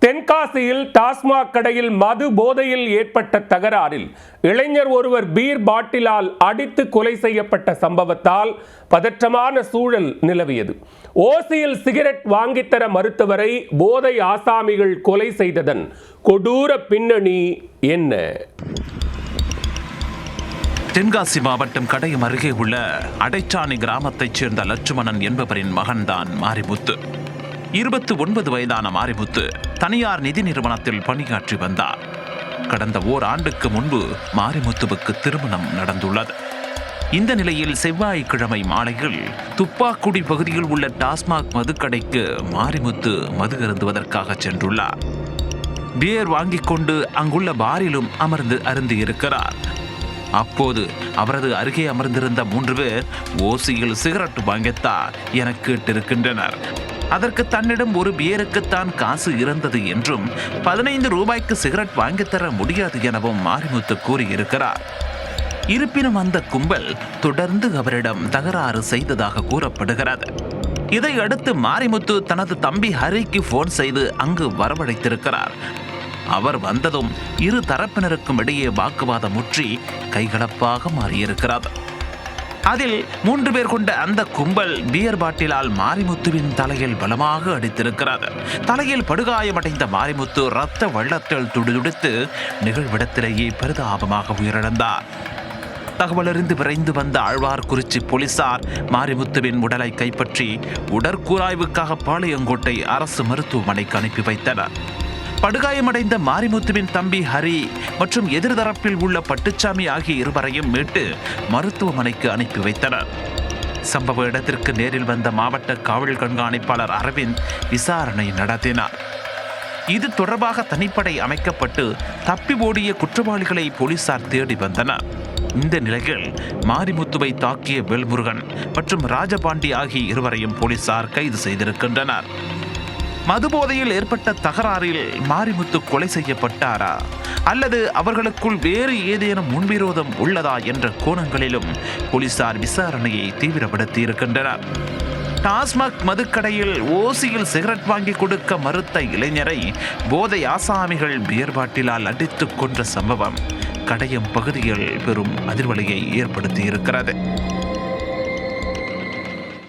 தென்காசியில் டாஸ்மாக் கடையில் மது போதையில் ஏற்பட்ட தகராறில் இளைஞர் ஒருவர் பீர் பாட்டிலால் அடித்து கொலை செய்யப்பட்ட சம்பவத்தால் பதற்றமான சூழல் நிலவியது. ஓசியில் சிகரெட் வாங்கித்தர மறுத்தவரை போதை ஆசாமிகள் கொலை செய்ததன் கொடூர பின்னணி என்ன? தென்காசி மாவட்டம் கடையம் அருகே உள்ள அடைச்சாணி கிராமத்தைச் சேர்ந்த லட்சுமணன் என்பவரின் மகன்தான் மாரிமுத்து. 29 வயதான மாரிமுத்து தனியார் நிதி நிறுவனத்தில் பணியாற்றி வந்தார். கடந்த ஓராண்டுக்கு முன்பு மாரிமுத்துவுக்கு திருமணம் நடந்துள்ளது. இந்த நிலையில் செவ்வாய்க்கிழமை மாலையில் துப்பாக்குடி பகுதியில் உள்ள டாஸ்மாக் மதுக்கடைக்கு மாரிமுத்து மது அருந்துவதற்காக சென்றுள்ளார். பியர் வாங்கிக் கொண்டு அங்குள்ள பாரிலும் அமர்ந்து அருந்தியிருக்கிறார். அப்போது அவரது அருகே அமர்ந்திருந்த 3 பேர் ஓசியில் சிகரெட் வாங்கித்தா என கேட்டிருக்கின்றனர். அதற்கு தன்னிடம் ஒரு பியருக்குத்தான் காசு இருந்தது என்றும் 15 ரூபாய்க்கு சிகரெட் வாங்கித்தர முடியாது எனவும் மாரிமுத்து கூறியிருக்கிறார். இருப்பினும் அந்த கும்பல் தொடர்ந்து அவரிடம் தகராறு செய்ததாக கூறப்படுகிறது. இதையடுத்து மாரிமுத்து தனது தம்பி ஹரிக்கு போன் செய்து அங்கு வரவழைத்திருக்கிறார். அவர் வந்ததும் இரு தரப்பினருக்கும் இடையே வாக்குவாதம் முற்றி கைகலப்பாக மாறியிருக்கிறது. அதில் 3 பேர் கொண்ட அந்த கும்பல் பியர் பாட்டிலால் மாரிமுத்துவின் தலையில் பலமாக அடித்திருக்கிறது. தலையில் படுகாயமடைந்த மாரிமுத்து இரத்த வெள்ளத்தில் துடிதுடித்து நிகழ்விடத்திலேயே பரிதாபமாக உயிரிழந்தார். தகவலறிந்து விரைந்து வந்த ஆழ்வார்குறிச்சி போலீசார் மாரிமுத்துவின் உடலை கைப்பற்றி உடற்கூராய்வுக்காக பாளையங்கோட்டை அரசு மருத்துவமனைக்கு அனுப்பி வைத்தனர். படுகாயமடைந்த மாரிமுத்துவின் தம்பி ஹரி மற்றும் எதிர்தரப்பில் உள்ள பட்டுச்சாமி ஆகிய இருவரையும் மீட்டு மருத்துவமனைக்கு அனுப்பி வைத்தனர். சம்பவ இடத்திற்கு நேரில் வந்த மாவட்ட காவல் கண்காணிப்பாளர் அரவிந்த் விசாரணை நடத்தினார். இது தொடர்பாக தனிப்படை அமைக்கப்பட்டு தப்பி ஓடிய குற்றவாளிகளை போலீசார் தேடி வந்தனர். இந்த நிலையில் மாரிமுத்துவை தாக்கிய வேல்முருகன் மற்றும் ராஜபாண்டி ஆகிய இருவரையும் போலீசார் கைது செய்திருக்கின்றனர். மதுபோதையில் ஏற்பட்ட தகராறில் மாரிமுத்து கொலை செய்யப்பட்டாரா அல்லது அவர்களுக்குள் வேறு ஏதேனும் முன்விரோதம் உள்ளதா என்ற கோணங்களிலும் போலீசார் விசாரணையை தீவிரப்படுத்தி இருக்கின்றனர். டாஸ்மாக் மதுக்கடையில் ஓசியில் சிகரெட் வாங்கி கொடுக்க மறுத்த இளைஞரை போதை ஆசாமிகள் பியர் பாட்டிலால் அடித்து கொன்ற சம்பவம் கடையம் பகுதியில் பெரும் அதிர்வலையை ஏற்படுத்தி இருக்கிறது.